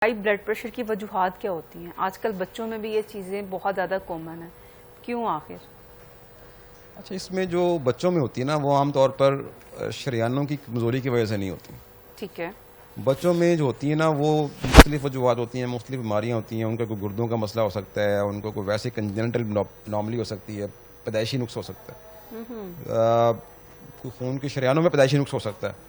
High blood pressure کی وجوہات کیا ہوتی ہیں؟ آج کل بچوں میں بھی یہ چیزیں بہت زیادہ کامن ہیں، کیوں آخر؟ اچھا، اس میں جو بچوں میں ہوتی ہے نا وہ عام طور پر شریانوں کی کمزوری کی وجہ سے نہیں ہوتی. ٹھیک ہے. بچوں میں جو ہوتی ہے نا وہ مختلف وجوہات ہوتی ہیں، مختلف بیماریاں ہوتی ہیں. ان کا کوئی گردوں کا مسئلہ ہو سکتا ہے، ان کو کوئی ویسے کنجنٹل نارملی ہو سکتی ہے، پیدائشی نقص ہو سکتا ہے، کوئی خون کی شریانوں میں پیدائشی نقص ہو سکتا ہے.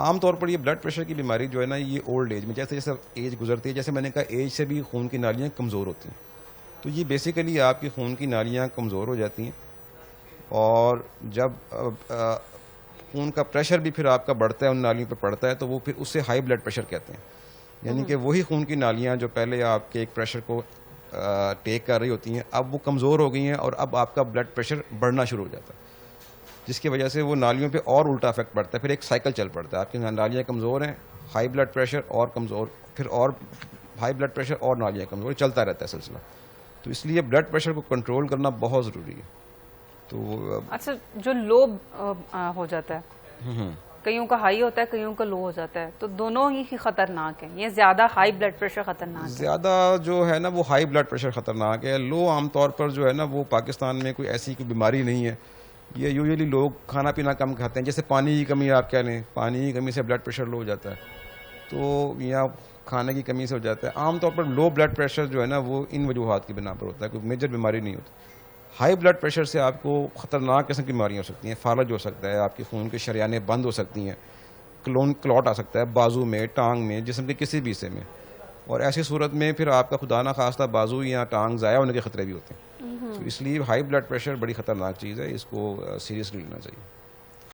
عام طور پر یہ بلڈ پریشر کی بیماری جو ہے نا یہ اولڈ ایج میں، جیسے جیسے ایج گزرتی ہے، جیسے میں نے کہا ایج سے بھی خون کی نالیاں کمزور ہوتی ہیں. تو یہ بیسیکلی آپ کی خون کی نالیاں کمزور ہو جاتی ہیں، اور جب خون کا پریشر بھی پھر آپ کا بڑھتا ہے، ان نالیوں پہ پڑتا ہے، تو وہ پھر اس سے ہائی بلڈ پریشر کہتے ہیں. یعنی کہ وہی خون کی نالیاں جو پہلے آپ کے ایک پریشر کو ٹیک کر رہی ہوتی ہیں، اب وہ کمزور ہو گئی ہیں اور اب آپ کا بلڈ پریشر بڑھنا شروع ہو جاتا ہے، جس کی وجہ سے وہ نالیوں پہ اور الٹا افیکٹ پڑتا ہے. پھر ایک سائیکل چل پڑتا ہے، آپ کی نالیاں کمزور ہیں، ہائی بلڈ پریشر اور کمزور، پھر اور ہائی بلڈ پریشر اور نالیاں کمزور، چلتا رہتا ہے سلسلہ. تو اس لیے بلڈ پریشر کو کنٹرول کرنا بہت ضروری ہے. تو اچھا، جو لو ہو جاتا ہے، کئیوں کا ہائی ہوتا ہے، کئیوں کا لو ہو جاتا ہے، تو دونوں ہی خطرناک ہیں؟ یہ زیادہ ہائی بلڈ پریشر خطرناک ہے؟ زیادہ جو ہے نا وہ ہائی بلڈ پریشر خطرناک ہے. لو عام طور پر جو ہے نا وہ پاکستان میں کوئی ایسی کوئی بیماری نہیں ہے. یہ یوزلی لوگ کھانا پینا کم کھاتے ہیں، جیسے پانی کی کمی آپ کہہ لیں، پانی کی کمی سے بلڈ پریشر لو ہو جاتا ہے، تو یا کھانے کی کمی سے ہو جاتا ہے. عام طور پر لو بلڈ پریشر جو ہے نا وہ ان وجوہات کی بنا پر ہوتا ہے، کوئی میجر بیماری نہیں ہوتی. ہائی بلڈ پریشر سے آپ کو خطرناک قسم کی بیماریاں ہو سکتی ہیں. فالج ہو سکتا ہے، آپ کی خون کے شریانیں بند ہو سکتی ہیں، کلوٹ آ سکتا ہے بازو میں، ٹانگ میں، جسم کے کسی بھی حصے میں. اور ایسی صورت میں پھر آپ کا خدا نہ خواستہ بازو یا ٹانگ ضائع ہونے کے خطرے بھی ہوتے ہیں. تو اس لیے ہائی بلڈ پریشر بڑی خطرناک چیز ہے، اس کو سیریسلی لینا چاہیے.